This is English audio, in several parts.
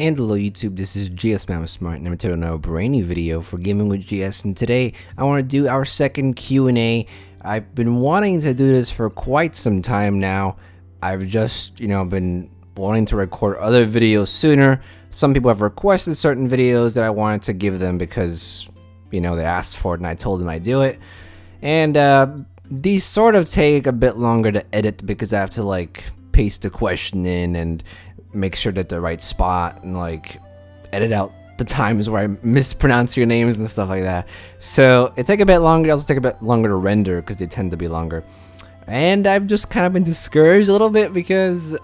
And hello YouTube, this is GS Mama Smart and I'm taking another brand new video for Gaming with GS, and today I want to do our second Q&A. I've been wanting to do this for quite some time now. I've just, been wanting to record other videos sooner. Some people have requested certain videos that I wanted to give them because, they asked for it and I told them I'd do it. And these sort of take a bit longer to edit because I have to paste the question in and make sure that the right spot and edit out the times where I mispronounce your names and stuff like that. So it take a bit longer. It also take a bit longer to render because they tend to be longer. And I've just kind of been discouraged a little bit because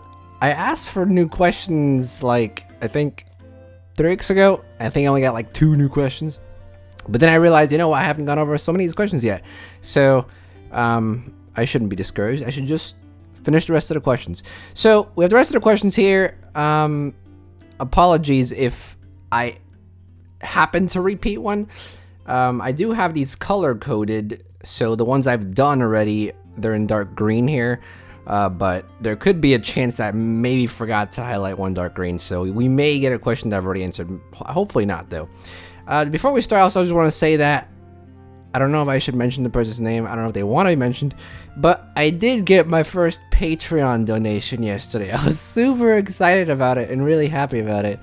I asked for new questions I think 3 weeks ago. I think I only got 2 new questions. But then I realized, I haven't gone over so many of these questions yet. So I shouldn't be discouraged. I should just finish the rest of the questions. So we have the rest of the questions here. Apologies if I happen to repeat one. I do have these color coded, so the ones I've done already, they're in dark green here. But there could be a chance that I maybe forgot to highlight one dark green, so we may get a question that I've already answered. Hopefully not, though. Before we start, also I just want to say that I don't know if I should mention the person's name. I don't know if they want to be mentioned, but I did get my first Patreon donation yesterday. I was super excited about it and really happy about it.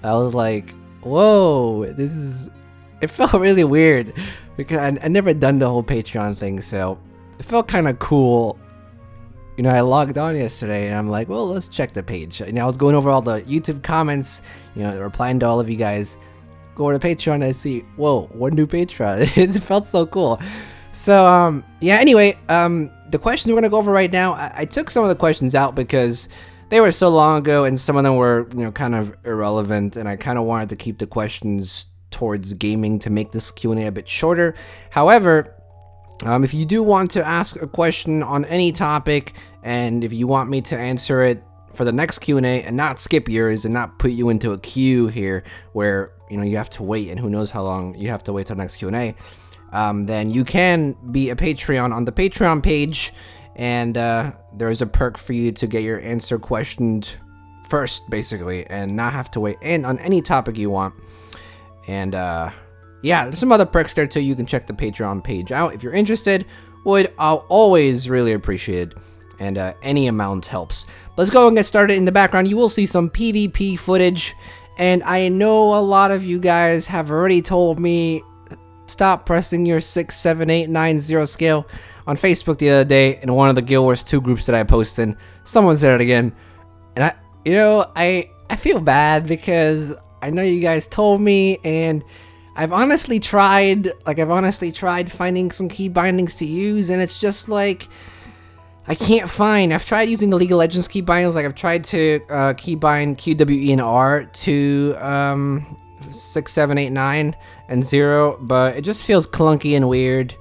I was like, whoa, it felt really weird because I never done the whole Patreon thing, so it felt kind of cool. I logged on yesterday and I'm like, well, let's check the page. I was going over all the YouTube comments, replying to all of you guys. Go over to Patreon and see, whoa, one new Patreon. It felt so cool. So yeah, anyway, the questions we're gonna go over right now, I took some of the questions out because they were so long ago and some of them were kind of irrelevant, and I kind of wanted to keep the questions towards gaming to make this Q&A a bit shorter. However, if you do want to ask a question on any topic, and if you want me to answer it for the next Q&A and not skip yours and not put you into a queue here where you have to wait and who knows how long you have to wait till next Q&A, then you can be a Patreon on the Patreon page, and there's a perk for you to get your answer questioned first, basically, and not have to wait in on any topic you want. And yeah, there's some other perks there too. You can check the Patreon page out if you're interested. I'll always really appreciate it, and any amount helps. Let's go and get started. In the background, you will see some PvP footage. And I know a lot of you guys have already told me, stop pressing your 6, 7, 8, 9, 0 scale on Facebook the other day in one of the Guild Wars 2 groups that I posted. Someone said it again. And I feel bad because I know you guys told me, and I've honestly tried finding some key bindings to use, and it's just I can't find. I've tried using the League of Legends key bindings. I've tried to keybind QWE and R to 6, 7, 8, 9, and 0, but it just feels clunky and weird.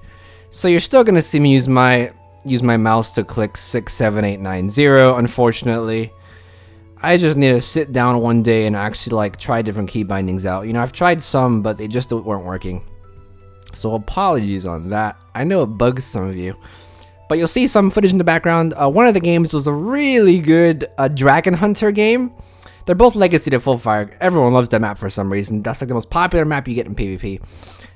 So you're still gonna see me use my mouse to click 6, 7, 8, 9, 0. Unfortunately, I just need to sit down one day and actually try different key bindings out. I've tried some, but they just weren't working. So apologies on that. I know it bugs some of you. But you'll see some footage in the background. One of the games was a really good Dragon Hunter game. They're both Legacy to Full Fire. Everyone loves that map for some reason. That's the most popular map you get in PvP.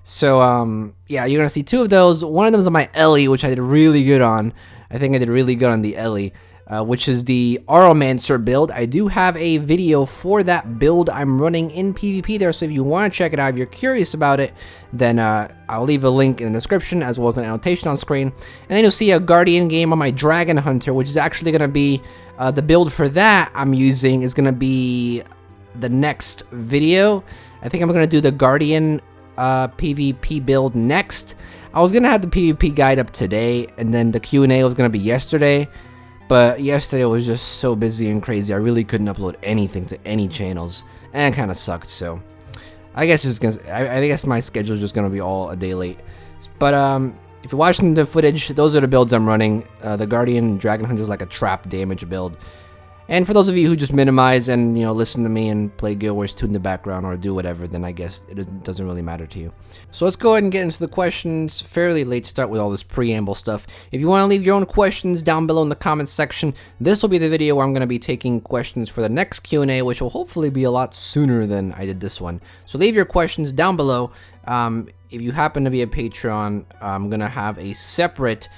So, yeah, you're going to see 2 of those. One of them is on my Ellie, which I did really good on. I think I did really good on the Ellie, which is the Aromancer build. I do have a video for that build I'm running in PvP there, so if you want to check it out, if you're curious about it, then I'll leave a link in the description as well as an annotation on screen. And then you'll see a Guardian game on my Dragon Hunter, which is actually going to be, the build for that I'm using is going to be the next video. I think I'm going to do the Guardian PvP build next. I was going to have the PvP guide up today, and then the Q&A was going to be yesterday. But yesterday was just so busy and crazy. I really couldn't upload anything to any channels, and it kind of sucked. So I guess I guess my schedule is just gonna be all a day late. But if you're watching the footage, those are the builds I'm running. The Guardian Dragon Hunter is like a trap damage build, And for those of you who just minimize and, you know, listen to me and play Guild Wars 2 in the background or do whatever, then I guess it doesn't really matter to you. So let's go ahead and get into the questions. Fairly late start with all this preamble stuff. If you want to leave your own questions down below in the comments section, this will be the video where I'm going to be taking questions for the next Q&A, which will hopefully be a lot sooner than I did this one. So leave your questions down below. If you happen to be a Patreon, I'm going to have a separate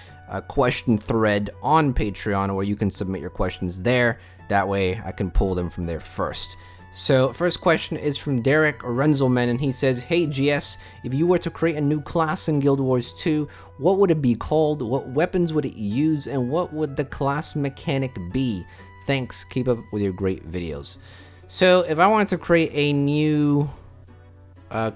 question thread on Patreon where you can submit your questions there. That way I can pull them from there first. So first question is from Derek Renzelman, and he says, "Hey GS, if you were to create a new class in Guild Wars 2, what would it be called? What weapons would it use? And what would the class mechanic be? Thanks, keep up with your great videos." So if I wanted to create a new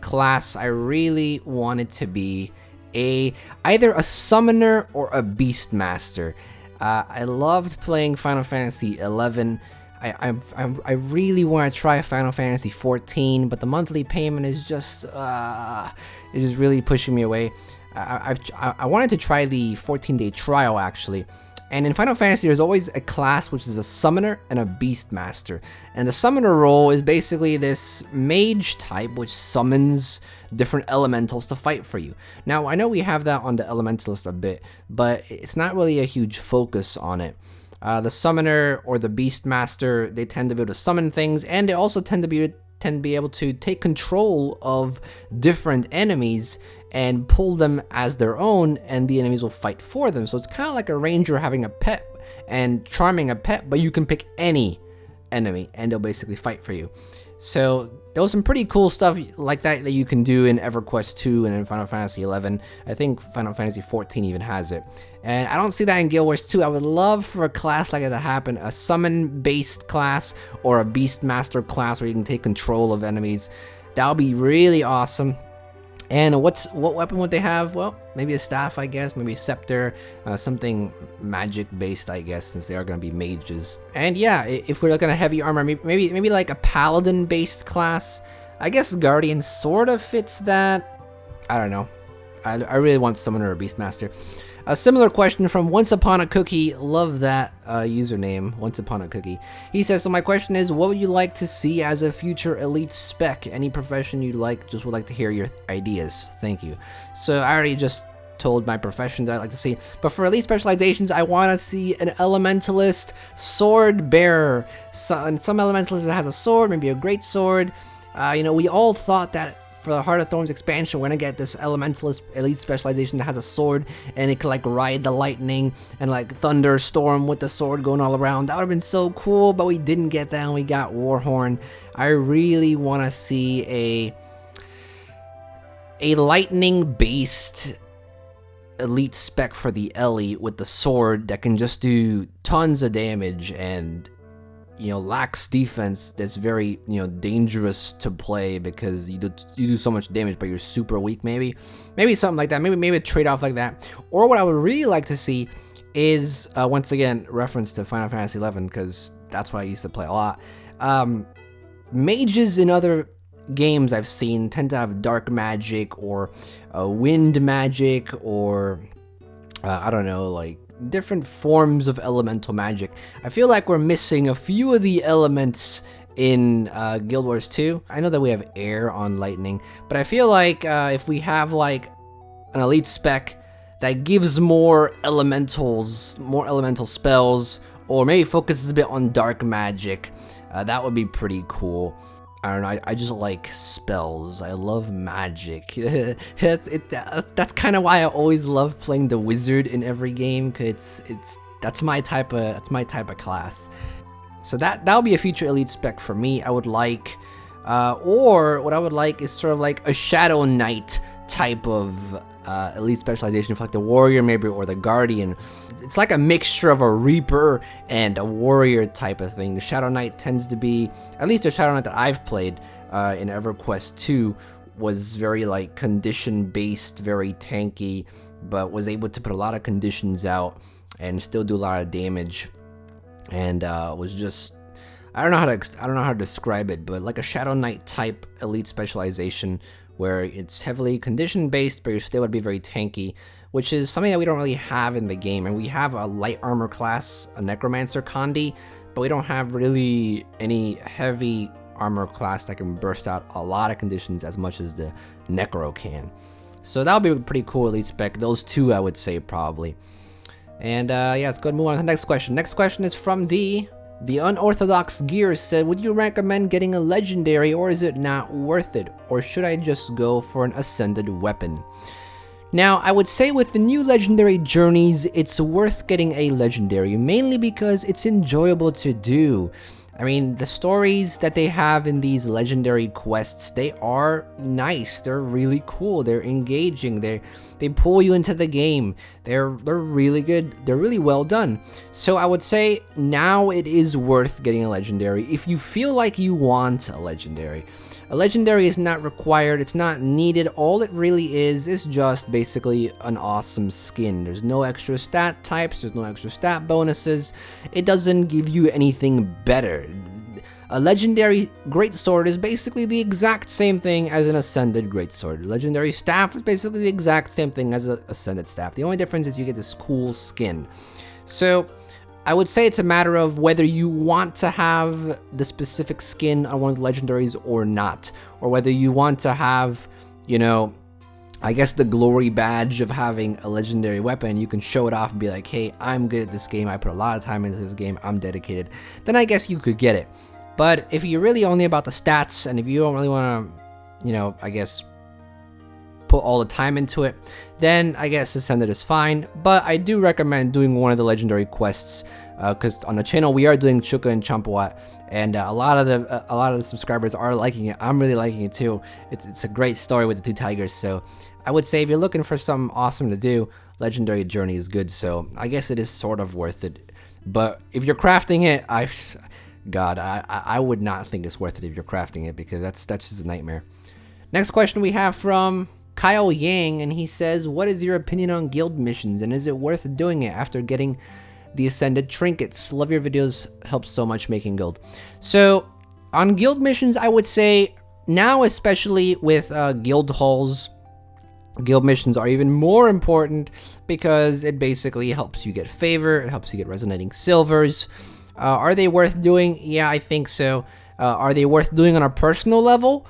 class, I really want it to be either a summoner or a beastmaster. I loved playing Final Fantasy 11. I really want to try Final Fantasy 14, but the monthly payment is just really pushing me away. I wanted to try the 14-day trial actually. And in Final Fantasy, there's always a class which is a summoner and a beastmaster. And the summoner role is basically this mage type which summons different elementals to fight for you. Now, I know we have that on the Elementalist a bit, but it's not really a huge focus on it. The summoner or the beastmaster, they tend to be able to summon things, and they also tend to be able to take control of different enemies and pull them as their own, and the enemies will fight for them. So it's kind of like a ranger having a pet and charming a pet, but you can pick any enemy and they'll basically fight for you. So there was some pretty cool stuff like that you can do in EverQuest 2 and in Final Fantasy 11. I think Final Fantasy 14 even has it. And I don't see that in Guild Wars 2. I would love for a class like that to happen, a summon-based class or a Beastmaster class where you can take control of enemies. That would be really awesome. And what weapon would they have? Well, maybe a staff, I guess. Maybe a scepter, something magic-based, I guess, since they are going to be mages. And yeah, if we're looking at heavy armor, maybe like a paladin-based class. I guess Guardian sort of fits that. I don't know. I really want Summoner or Beastmaster. A similar question from Once Upon a Cookie. Love that username, Once Upon a Cookie. He says, so my question is, what would you like to see as a future elite spec? Any profession you'd like, just would like to hear your ideas. Thank you. So I already just told my profession that I'd like to see. But for elite specializations, I want to see an Elementalist sword bearer. Some Elementalist that has a sword, maybe a great sword. You know, we all thought that for the Heart of Thorns expansion, we're gonna get this Elementalist elite specialization that has a sword and it could like ride the lightning and like thunderstorm with the sword going all around. That would have been so cool, but we didn't get that and we got Warhorn. I really want to see a lightning based elite spec for the Ellie with the sword that can just do tons of damage and, you know, lacks defense that's very, you know, dangerous to play because you do so much damage but you're super weak. Maybe something like that. Maybe a trade-off like that. Or what I would really like to see is once again reference to Final Fantasy 11 because that's what I used to play a lot. Mages in other games I've seen tend to have dark magic or wind magic or I don't know, like different forms of elemental magic. I feel like we're missing a few of the elements in Guild Wars 2. I know that we have air on lightning, but I feel like if we have like an elite spec that gives more elemental spells, or maybe focuses a bit on dark magic, that would be pretty cool. I don't know, I just like spells. I love magic. That's kind of why I always love playing the wizard in every game, cause that's my type of class. So that would be a future elite spec for me. I would like, or what I would like is sort of like a Shadow Knight type of elite specialization for like the warrior maybe or the guardian. It's like a mixture of a reaper and a warrior type of thing. The Shadow Knight tends to be, at least the Shadow Knight that I've played in EverQuest 2 was very like condition based, very tanky, but was able to put a lot of conditions out and still do a lot of damage, and was just, I don't know how to describe it, but like a Shadow Knight type elite specialization where it's heavily condition based, but you're still would be very tanky, which is something that we don't really have in the game. And we have a light armor class, a Necromancer Condi, but we don't have really any heavy armor class that can burst out a lot of conditions as much as the Necro can. So that'll be pretty cool, Elite Spec. Those two, I would say, probably. And yeah, let's go and move on to the next question. Next question is from the Unorthodox Gear. Said, would you recommend getting a legendary, or is it not worth it? Or should I just go for an ascended weapon? Now, I would say with the new legendary journeys, it's worth getting a legendary, mainly because it's enjoyable to do. I mean, the stories that they have in these legendary quests, they are nice. They're really cool. They're engaging. They pull you into the game. They're really good. They're really well done. So I would say now it is worth getting a legendary if you feel like you want a legendary. A legendary is not required, it's not needed. All it really is just basically an awesome skin. There's no extra stat types, there's no extra stat bonuses. It doesn't give you anything better. A legendary greatsword is basically the exact same thing as an ascended greatsword. Legendary staff is basically the exact same thing as an ascended staff. The only difference is you get this cool skin. So I would say it's a matter of whether you want to have the specific skin on one of the legendaries or not, or whether you want to have, you know, I guess the glory badge of having a legendary weapon. You can show it off and be like, hey, I'm good at this game, I put a lot of time into this game, I'm dedicated. Then I guess you could get it. But if you're really only about the stats, and if you don't really want to, you know, I guess put all the time into it, then I guess Ascended is fine. But I do recommend doing one of the legendary quests, because on the channel we are doing Chuka and Champawat, and a lot of the subscribers are liking it. I'm really liking it too. It's a great story with the two tigers. So I would say if you're looking for something awesome to do, Legendary Journey is good. So I guess it is sort of worth it. But if you're crafting it, I would not think it's worth it if you're crafting it, because that's just a nightmare. Next question we have from Kyle Yang, and he says, what is your opinion on guild missions, and is it worth doing it after getting the ascended trinkets? Love your videos, helps so much making guild. So on guild missions, I would say now, especially with guild halls, guild missions are even more important, because it basically helps you get favor, it helps you get resonating silvers. Are they worth doing? Yeah, I think so. Are they worth doing on a personal level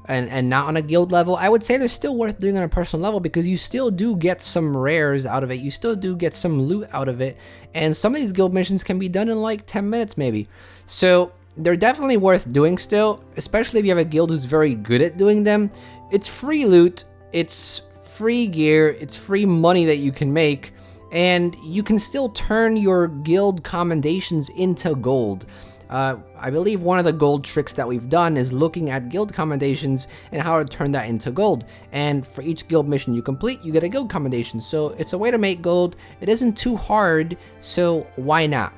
and not on a guild level? I would say they're still worth doing on a personal level, because you still do get some rares out of it. You still do get some loot out of it. And some of these guild missions can be done in like 10 minutes maybe. So they're definitely worth doing still, especially if you have a guild who's very good at doing them. It's free loot, it's free gear, it's free money that you can make. And you can still turn your guild commendations into gold. I believe one of the gold tricks that we've done is looking at guild commendations and how to turn that into gold. And for each guild mission you complete, you get a guild commendation. So it's a way to make gold. It isn't too hard, so why not?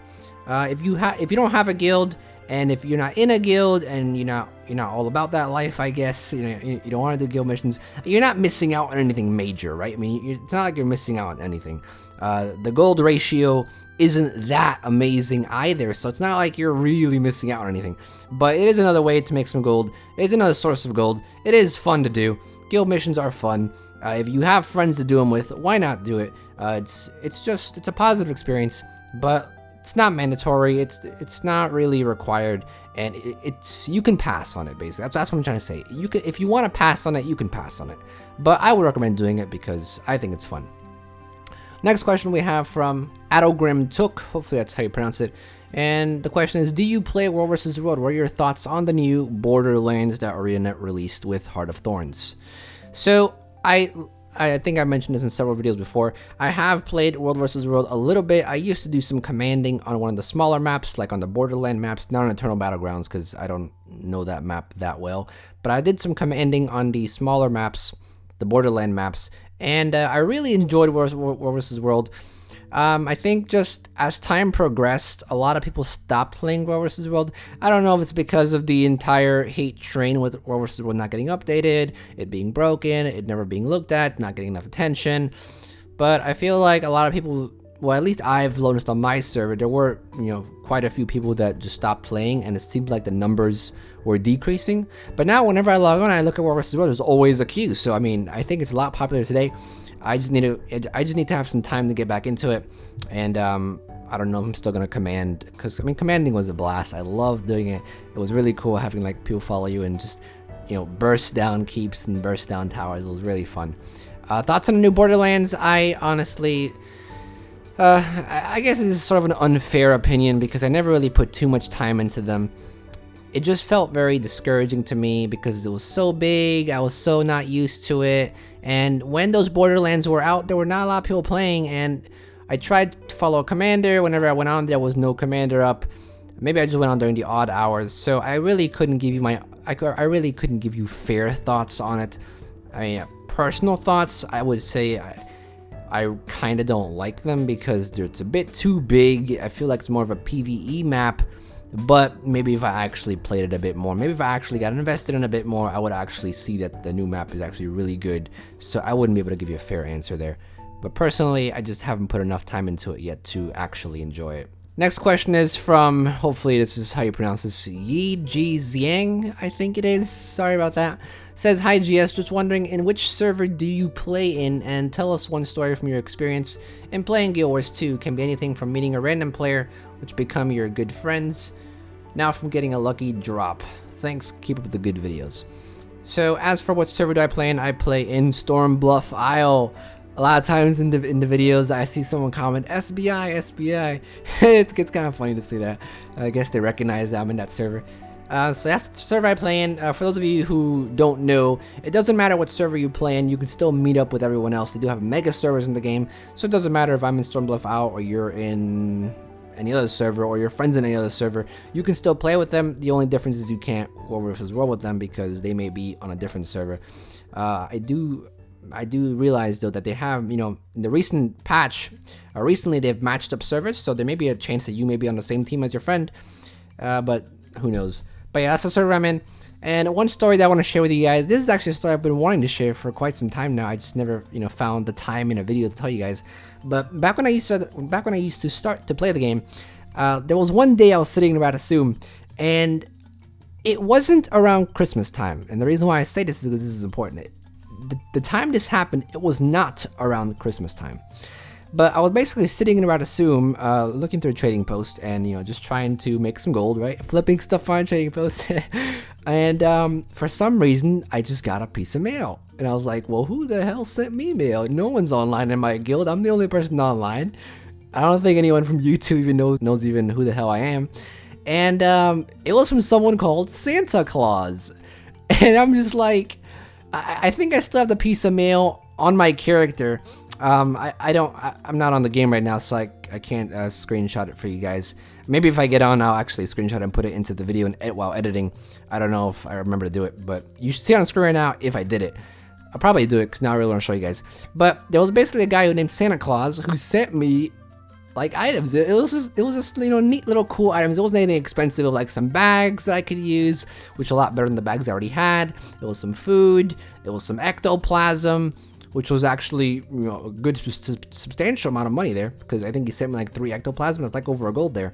If you don't have a guild, and if you're not in a guild, and you're not all about that life, I guess, you don't want to do guild missions, you're not missing out on anything major, right? I mean, it's not like you're missing out on anything. The gold ratio isn't that amazing either, so it's not like you're really missing out on anything. But it is another way to make some gold. It is another source of gold. It is fun to do. Guild missions are fun. If you have friends to do them with, why not do it? It's a positive experience, but it's not mandatory. It's not really required, and you can pass on it. Basically, that's what I'm trying to say. You can, if you want to pass on it, you can pass on it. But I would recommend doing it because I think it's fun. Next question we have from Adogrim Took. Hopefully that's how you pronounce it. And the question is, do you play World vs. World? What are your thoughts on the new Borderlands that ArenaNet released with Heart of Thorns? So I think I mentioned this in several videos before. I have played World vs. World a little bit. I used to do some commanding on one of the smaller maps, like on the Borderland maps, not on Eternal Battlegrounds, because I don't know that map that well. But I did some commanding on the smaller maps, the Borderland maps, and I really enjoyed World vs. World. I think just as time progressed, a lot of people stopped playing World vs. World. I don't know if it's because of the entire hate train with World vs. World not getting updated, it being broken, it never being looked at, not getting enough attention. But I feel like a lot of people, well, at least I've noticed on my server, there were, quite a few people that just stopped playing, and it seemed like the numbers were decreasing. But now whenever I log on and I look at World vs. World, there's always a queue. So I mean, I think it's a lot popular today. I just need to have some time to get back into it, and I don't know if I'm still gonna command, because I mean, commanding was a blast. I loved doing it. It was really cool having like people follow you and just, you know, burst down keeps and burst down towers. It was really fun. Thoughts on the new Borderlands? I honestly, I guess this is sort of an unfair opinion because I never really put too much time into them. It just felt very discouraging to me because it was so big, I was so not used to it, and when those Borderlands were out, there were not a lot of people playing, and I tried to follow a commander. Whenever I went on, there was no commander up. Maybe I just went on during the odd hours, so I really couldn't give you I really couldn't give you fair thoughts on it. I mean, personal thoughts, I would say I kind of don't like them because it's a bit too big. I feel like it's more of a PvE map. But maybe if I actually played it a bit more, maybe if I actually got invested in a bit more, I would actually see that the new map is actually really good. So I wouldn't be able to give you a fair answer there. But personally, I just haven't put enough time into it yet to actually enjoy it. Next question is from, hopefully this is how you pronounce this, Yi Ji Xiang, I think it is. Sorry about that. Says, hi GS, just wondering, in which server do you play in, and tell us one story from your experience in playing Guild Wars 2. Can be anything from meeting a random player, which become your good friends, now from getting a lucky drop. Thanks, keep up the good videos. So as for what server do I play in, I play in Stormbluff Isle. A lot of times in the videos, I see someone comment SBI, SBI. It's kind of funny to see that. I guess they recognize that I'm in that server. So that's the server I play in. For those of you who don't know, it doesn't matter what server you play in, you can still meet up with everyone else. They do have mega servers in the game, so it doesn't matter if I'm in Stormbluff Isle or you're in any other server or your friends in any other server. You can still play with them. The only difference is you can't war versus war with them because they may be on a different server. I do realize though that they have, you know, in the recent patch, recently they've matched up servers, so there may be a chance that you may be on the same team as your friend, but who knows. But yeah, that's the server I'm in. And one story that I want to share with you guys, this is actually a story I've been wanting to share for quite some time now. I just never, you know, found the time in a video to tell you guys. But back when I used to start to play the game, there was one day I was sitting in Ratasum, and it wasn't around Christmas time. And the reason why I say this is because this is important. The time this happened, it was not around Christmas time. But I was basically sitting in Ratasum, looking through a trading post and, you know, just trying to make some gold, right? Flipping stuff on trading posts. And for some reason, I just got a piece of mail. And I was like, well, who the hell sent me mail? No one's online in my guild. I'm the only person online. I don't think anyone from YouTube even knows even who the hell I am. And it was from someone called Santa Claus. And I'm just like, I think I still have the piece of mail on my character. I'm not on the game right now, so I can't screenshot it for you guys. Maybe if I get on, I'll actually screenshot it and put it into the video while editing. I don't know if I remember to do it, but you should see on the screen right now if I did it. I'll probably do it because now I really want to show you guys. But there was basically a guy who named Santa Claus who sent me like items. It was just you know, neat little cool items. It wasn't anything expensive, like some bags that I could use, which are a lot better than the bags I already had. It was some food. It was some ectoplasm, which was actually, you know, a good substantial amount of money there, because I think he sent me like 3 ectoplasm. That's like over a gold there.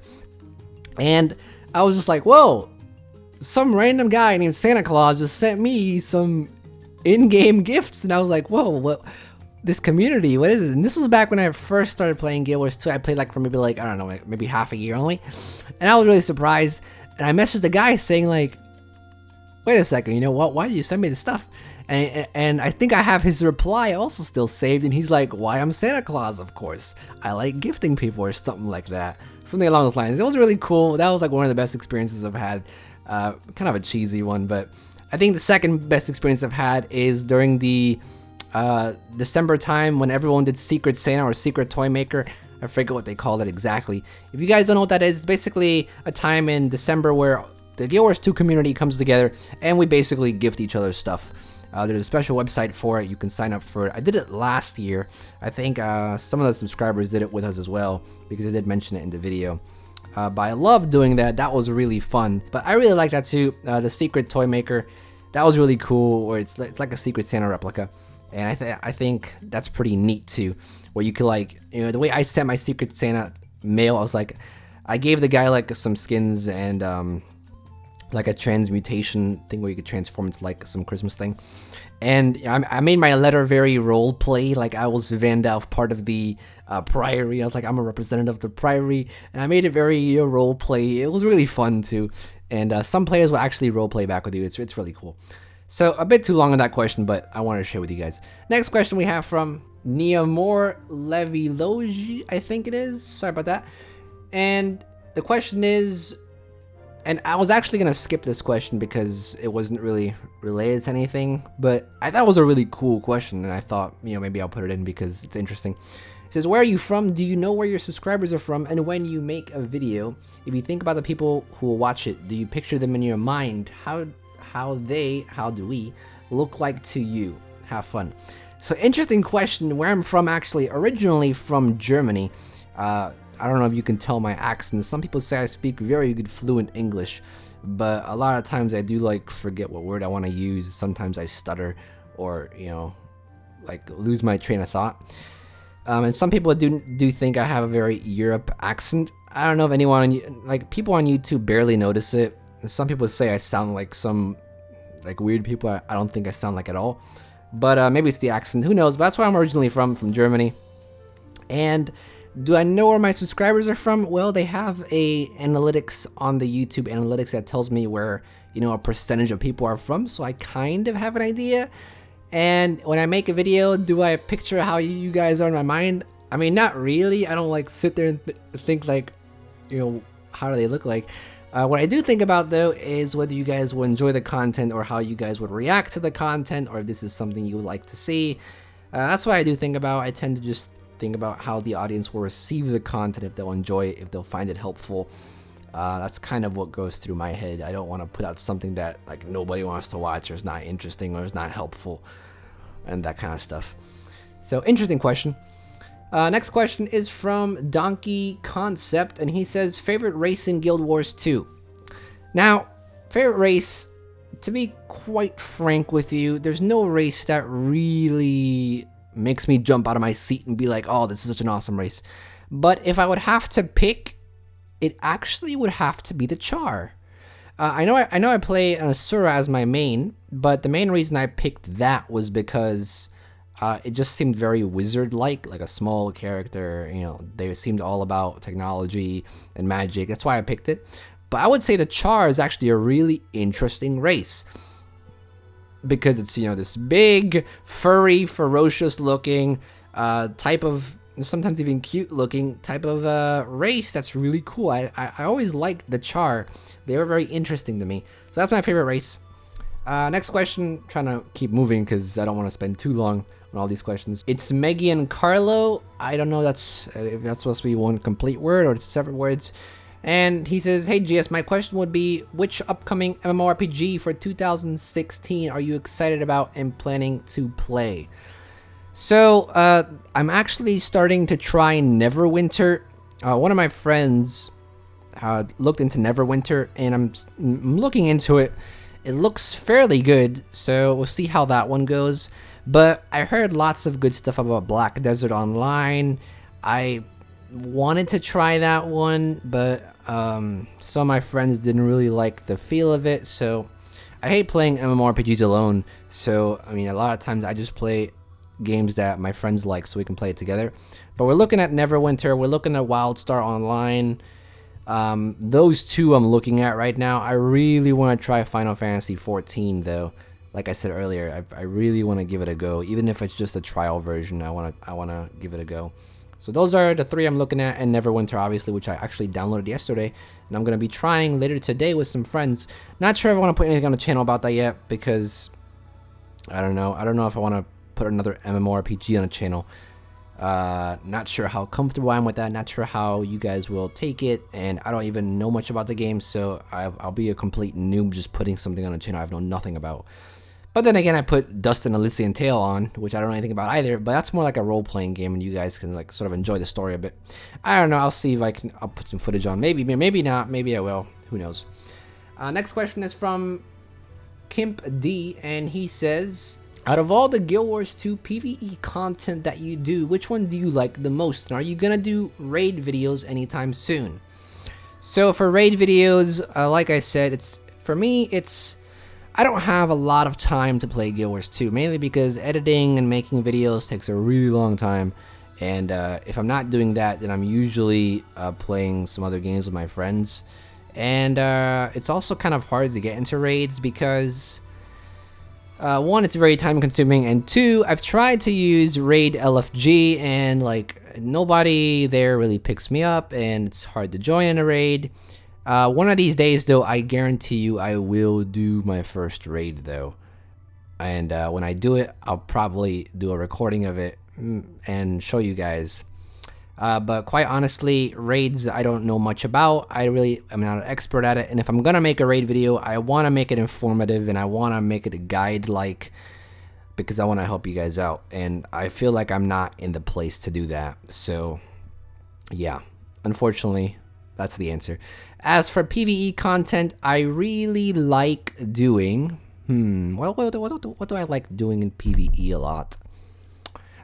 And I was just like, whoa, some random guy named Santa Claus just sent me some in-game gifts. And I was like, whoa, what? This community, what is this? And this was back when I first started playing Guild Wars 2. I played like for maybe like, I don't know, like maybe half a year only. And I was really surprised. And I messaged the guy saying like, wait a second, you know what? Why did you send me this stuff? And I think I have his reply also still saved. And he's like, why, I'm Santa Claus, of course. I like gifting people or something like that. Something along those lines. It was really cool. That was like one of the best experiences I've had. Kind of a cheesy one, but I think the second best experience I've had is during the December time when everyone did Secret Santa or Secret Toy Maker. I forget what they called it exactly. If you guys don't know what that is, it's basically a time in December where the Guild Wars 2 community comes together and we basically gift each other stuff. There's a special website for it. You can sign up for it. I did it last year. I think some of the subscribers did it with us as well because I did mention it in the video. But I love doing that. That was really fun. But I really like that too. The Secret Toy Maker, that was really cool. Where it's like a Secret Santa replica. And I think that's pretty neat too, where you could like, you know, the way I sent my Secret Santa mail, I was like, I gave the guy like some skins and like a transmutation thing where you could transform into like some Christmas thing. And I made my letter very role play, like I was Vandalf, part of the Priory. I was like, I'm a representative of the Priory, and I made it very role play. It was really fun too, and some players will actually role play back with you. It's really cool. So a bit too long on that question, but I wanted to share with you guys. Next question we have from Niamor Levilogi, I think it is. Sorry about that. And the question is, and I was actually going to skip this question because it wasn't really related to anything, but I thought it was a really cool question, and I thought, maybe I'll put it in because it's interesting. It says, where are you from? Do you know where your subscribers are from? And when you make a video, if you think about the people who will watch it, do you picture them in your mind? How do we look like to you? Have fun. So interesting question. Where I'm from, actually, originally from Germany. I don't know if you can tell my accent. Some people say I speak very good fluent English, but a lot of times I do forget what word I want to use. Sometimes I stutter or, lose my train of thought. And some people do think I have a very Europe accent. I don't know if anyone, people on YouTube barely notice it. And some people say I sound like some weird people. I don't think I sound like at all. But maybe it's the accent. Who knows? But that's where I'm originally from Germany. And do I know where my subscribers are from? Well, they have a analytics on the YouTube analytics that tells me where, a percentage of people are from. So I kind of have an idea. And when I make a video, do I picture how you guys are in my mind? I mean, not really. I don't sit there and think how do they look like? What I do think about, though, is whether you guys will enjoy the content or how you guys would react to the content, or if this is something you would like to see. That's what I do think about. I tend to just think about how the audience will receive the content, if they'll enjoy it, if they'll find it helpful. That's kind of what goes through my head. I don't want to put out something that nobody wants to watch, or is not interesting, or is not helpful, and that kind of stuff. So interesting question. Next question is from Donkey Concept, and he says, favorite race in Guild Wars 2. Now, favorite race, to be quite frank with you, there's no race that really makes me jump out of my seat and be like, oh, this is such an awesome race. But if I would have to pick, it actually would have to be the Char. I know I play an Asura as my main, but the main reason I picked that was because it just seemed very wizard-like a small character. They seemed all about technology and magic. That's why I picked it. But I would say the Char is actually a really interesting race, because it's this big, furry, ferocious-looking type of, sometimes even cute-looking type of race that's really cool. I always liked the Char. They were very interesting to me. So that's my favorite race. Next question. Trying to keep moving because I don't want to spend too long on all these questions. It's Meggy and Carlo. I don't know if that's supposed to be one complete word or separate words. And he says, hey GS, my question would be, which upcoming MMORPG for 2016 are you excited about and planning to play? So, I'm actually starting to try Neverwinter. One of my friends looked into Neverwinter, and I'm looking into it. It looks fairly good, so we'll see how that one goes. But I heard lots of good stuff about Black Desert Online. I wanted to try that one, but some of my friends didn't really like the feel of it. So I hate playing MMORPGs alone. So I mean, a lot of times I just play games that my friends like, so we can play it together. But we're looking at Neverwinter. We're looking at WildStar Online. Those two I'm looking at right now. I really want to try Final Fantasy 14 though. Like I said earlier, I really want to give it a go, even if it's just a trial version. I want to give it a go. So those are the three I'm looking at, and Neverwinter, obviously, which I actually downloaded yesterday, and I'm going to be trying later today with some friends. Not sure if I want to put anything on the channel about that yet, because I don't know. I don't know if I want to put another MMORPG on the channel. Not sure how comfortable I am with that. Not sure how you guys will take it, and I don't even know much about the game, so I'll be a complete noob just putting something on the channel I know nothing about. But then again, I put Dust and Elysian Tale on, which I don't know anything about either, but that's more like a role-playing game, and you guys can like sort of enjoy the story a bit. I don't know. I'll see if I'll put some footage on. Maybe not. Maybe I will. Who knows? Next question is from Kimp D, and he says, out of all the Guild Wars 2 PvE content that you do, which one do you like the most? And are you gonna do raid videos anytime soon? So for raid videos, like I said, it's for me, I don't have a lot of time to play Guild Wars 2, mainly because editing and making videos takes a really long time. And if I'm not doing that, then I'm usually playing some other games with my friends. And it's also kind of hard to get into raids because, one, it's very time consuming, and two, I've tried to use raid LFG and like nobody there really picks me up, and it's hard to join in a raid. One of these days though, I guarantee you I will do my first raid though. And when I do it, I'll probably do a recording of it and show you guys. But quite honestly, raids I don't know much about. I'm not an expert at it, and if I'm gonna make a raid video, I want to make it informative and I want to make it a guide-like, because I want to help you guys out, and I feel like I'm not in the place to do that. So yeah, unfortunately, that's the answer. As for PvE content, I really like doing what do I like doing in PvE a lot?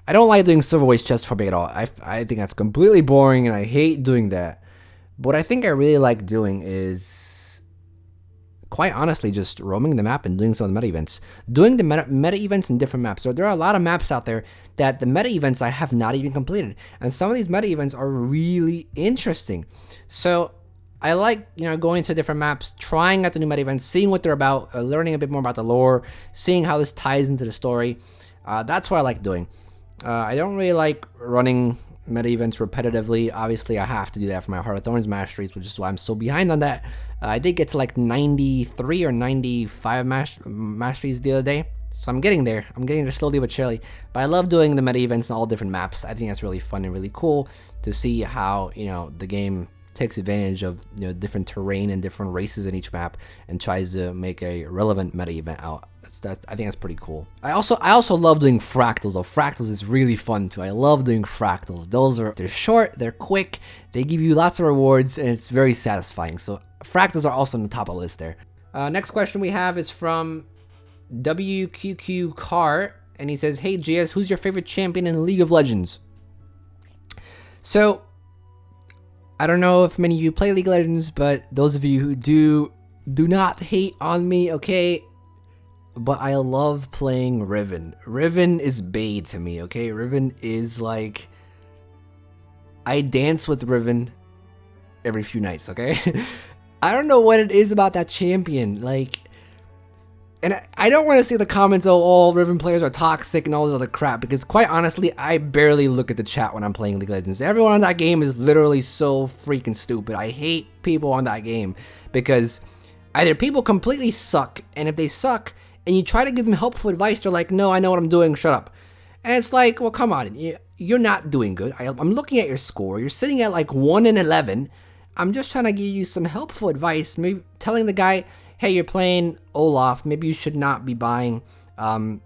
I don't like doing silverwaste chest farming at all. I think that's completely boring and I hate doing that. But what I think I really like doing is, quite honestly, just roaming the map and doing some of the meta events. Doing the meta events in different maps. So there are a lot of maps out there that the meta events I have not even completed. And some of these meta events are really interesting. So I like, going to different maps, trying out the new meta events, seeing what they're about, learning a bit more about the lore, seeing how this ties into the story. That's what I like doing. I don't really like running meta events repetitively. Obviously, I have to do that for my Heart of Thorns masteries, which is why I'm so behind on that. I did get to like 93 or 95 masteries the other day, so I'm getting there. I'm getting there slowly but surely. But I love doing the meta events on all different maps. I think that's really fun and really cool to see how the game takes advantage of different terrain and different races in each map and tries to make a relevant meta event out. I think that's pretty cool. I also love doing fractals. though. Fractals is really fun too. I love doing fractals. They're short, they're quick, they give you lots of rewards, and it's very satisfying. So fractals are also on the top of the list there. Next question we have is from WQQ Car, and he says, "Hey GS, who's your favorite champion in League of Legends?" So I don't know if many of you play League of Legends, but those of you who do not hate on me, okay? But I love playing Riven. Riven is bae to me, okay? Riven is like, I dance with Riven every few nights, okay? I don't know what it is about that champion, like, and I don't want to see the comments, oh, all Riven players are toxic and all this other crap, because quite honestly, I barely look at the chat when I'm playing League of Legends. Everyone on that game is literally so freaking stupid. I hate people on that game, because either people completely suck, and if they suck, and you try to give them helpful advice, they're like, no, I know what I'm doing, shut up. And it's like, well, come on, you're not doing good. I'm looking at your score. You're sitting at like 1-11. I'm just trying to give you some helpful advice, maybe telling the guy, hey, you're playing Olaf, maybe you should not be buying, a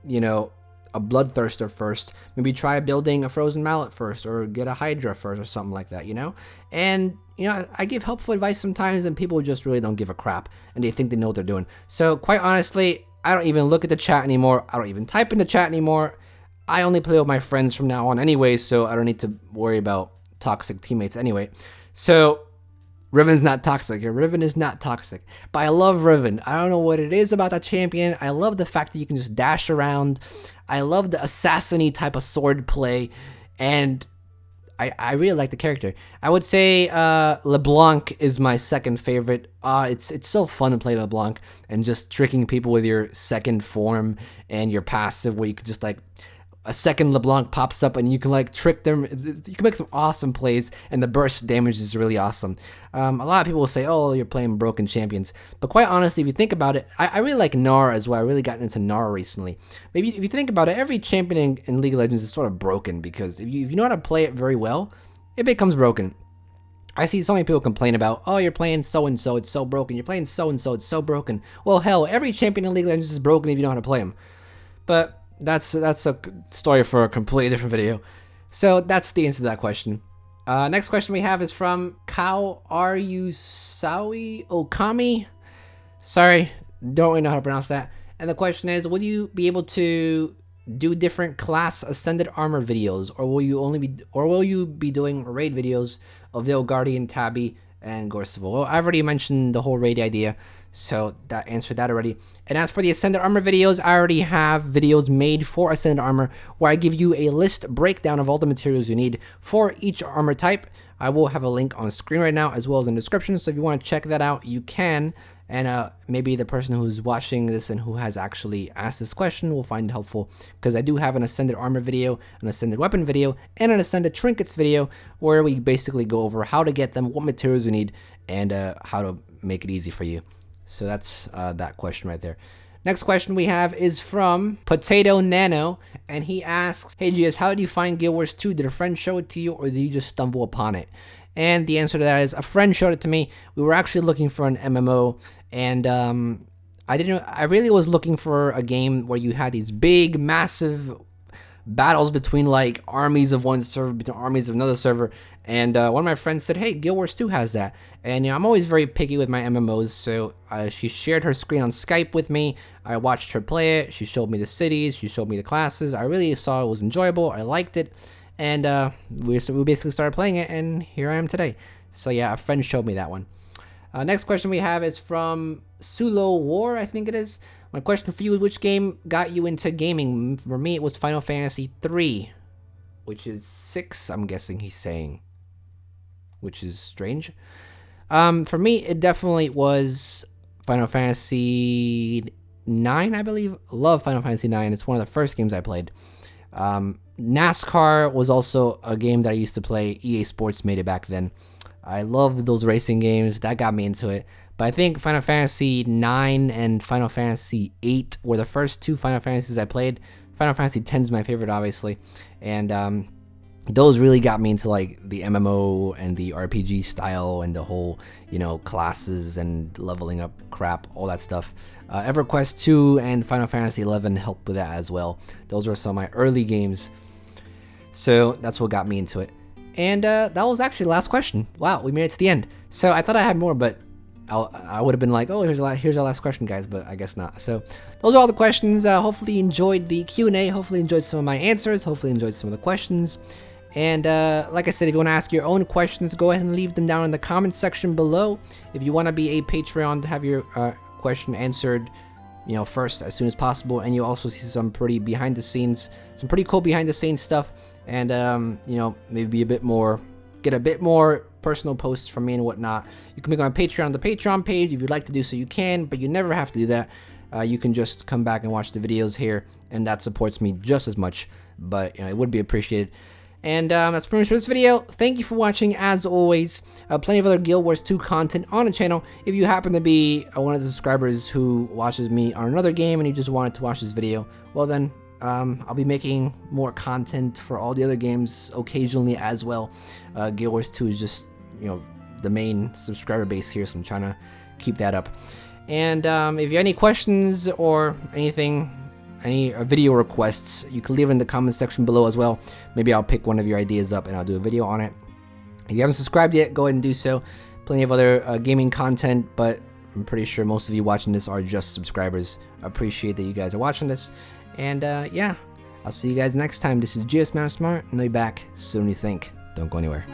Bloodthirster first. Maybe try building a Frozen Mallet first, or get a Hydra first, or something like that, And, I give helpful advice sometimes, and people just really don't give a crap, and they think they know what they're doing. So, quite honestly, I don't even look at the chat anymore. I don't even type in the chat anymore. I only play with my friends from now on anyway, so I don't need to worry about toxic teammates anyway. So, Riven's not toxic. Riven is not toxic. But I love Riven. I don't know what it is about that champion. I love the fact that you can just dash around. I love the assassin-y type of sword play. And I really like the character. I would say LeBlanc is my second favorite. It's so fun to play LeBlanc and just tricking people with your second form and your passive, where you could just like, a second LeBlanc pops up and you can like trick them. You can make some awesome plays, and the burst damage is really awesome. A lot of people will say, oh, you're playing broken champions. But quite honestly, if you think about it, I really like Gnar as well. I really gotten into Gnar recently. Maybe if you think about it, every champion in League of Legends is sort of broken, because if you know how to play it very well, it becomes broken. I see so many people complain about, oh, you're playing so-and-so, it's so broken. You're playing so-and-so, it's so broken. Well, hell, every champion in League of Legends is broken if you know how to play them. But that's a story for a completely different video. So that's the answer to that question. Next question we have is from Kao Sawi Okami. Sorry, don't really know how to pronounce that. And the question is, will you be able to do different class ascended armor videos, or will you be doing raid videos of Veil Guardian, Tabby, and Gorseval? Well, I've already mentioned the whole raid idea, So that answered that already. And as for the Ascended Armor videos, I already have videos made for Ascended Armor where I give you a list breakdown of all the materials you need for each armor type. I will have a link on screen right now as well as in the description, so if you want to check that out, you can. And maybe the person who's watching this and who has actually asked this question will find it helpful, because I do have an Ascended Armor video, an Ascended Weapon video, and an Ascended Trinkets video where we basically go over how to get them, what materials you need, and how to make it easy for you. So that's that question right there. Next question we have is from Potato Nano, and he asks, "Hey GS, how did you find Guild Wars 2? Did a friend show it to you, or did you just stumble upon it?" And the answer to that is a friend showed it to me. We were actually looking for an MMO, and I really was looking for a game where you had these big, massive battles between like armies of one server, between armies of another server. And one of my friends said, "Hey, Guild Wars 2 has that." And I'm always very picky with my MMOs, so she shared her screen on Skype with me. I watched her play it. She showed me the cities. She showed me the classes. I really saw it was enjoyable. I liked it. And we basically started playing it, and here I am today. So yeah, a friend showed me that one. Next question we have is from Sulo War, I think it is. My question for you is, which game got you into gaming? For me, it was Final Fantasy 3, which is 6, I'm guessing he's saying, which is strange. For me, it definitely was Final Fantasy 9, I believe. Love Final Fantasy 9. It's one of the first games I played. NASCAR was also a game that I used to play. EA Sports made it back then. I loved those racing games. That got me into it. But I think Final Fantasy 9 and Final Fantasy 8 were the first two Final Fantasies I played. Final Fantasy 10 is my favorite, obviously. And those really got me into like the MMO and the RPG style and the whole, classes and leveling up crap, all that stuff. EverQuest 2 and Final Fantasy 11 helped with that as well. Those were some of my early games. So that's what got me into it. And that was actually the last question. Wow, we made it to the end. So I thought I had more, but I would have been like, oh, here's our last question, guys, but I guess not. So those are all the questions. Hopefully you enjoyed the Q&A. Hopefully you enjoyed some of my answers. Hopefully you enjoyed some of the questions. And like I said, if you want to ask your own questions, go ahead and leave them down in the comments section below. If you want to be a Patreon to have your question answered, first as soon as possible, and you also see some pretty cool behind the scenes stuff, and maybe get a bit more personal posts from me and whatnot. You can make my Patreon on the Patreon page. If you'd like to do so, you can, but you never have to do that. You can just come back and watch the videos here, and that supports me just as much, but it would be appreciated. And that's pretty much for this video. Thank you for watching, as always. Plenty of other Guild Wars 2 content on the channel. If you happen to be one of the subscribers who watches me on another game and you just wanted to watch this video, well then, I'll be making more content for all the other games occasionally as well. Guild Wars 2 is just, the main subscriber base here, so I'm trying to keep that up. And if you have any questions or anything, any video requests, you can leave it in the comment section below as well. Maybe I'll pick one of your ideas up and I'll do a video on it. If you haven't subscribed yet, go ahead and do so. Plenty of other gaming content, but I'm pretty sure most of you watching this are just subscribers. I appreciate that you guys are watching this. And yeah, I'll see you guys next time. This is GS Smart, and I'll be back sooner than you think. Don't go anywhere.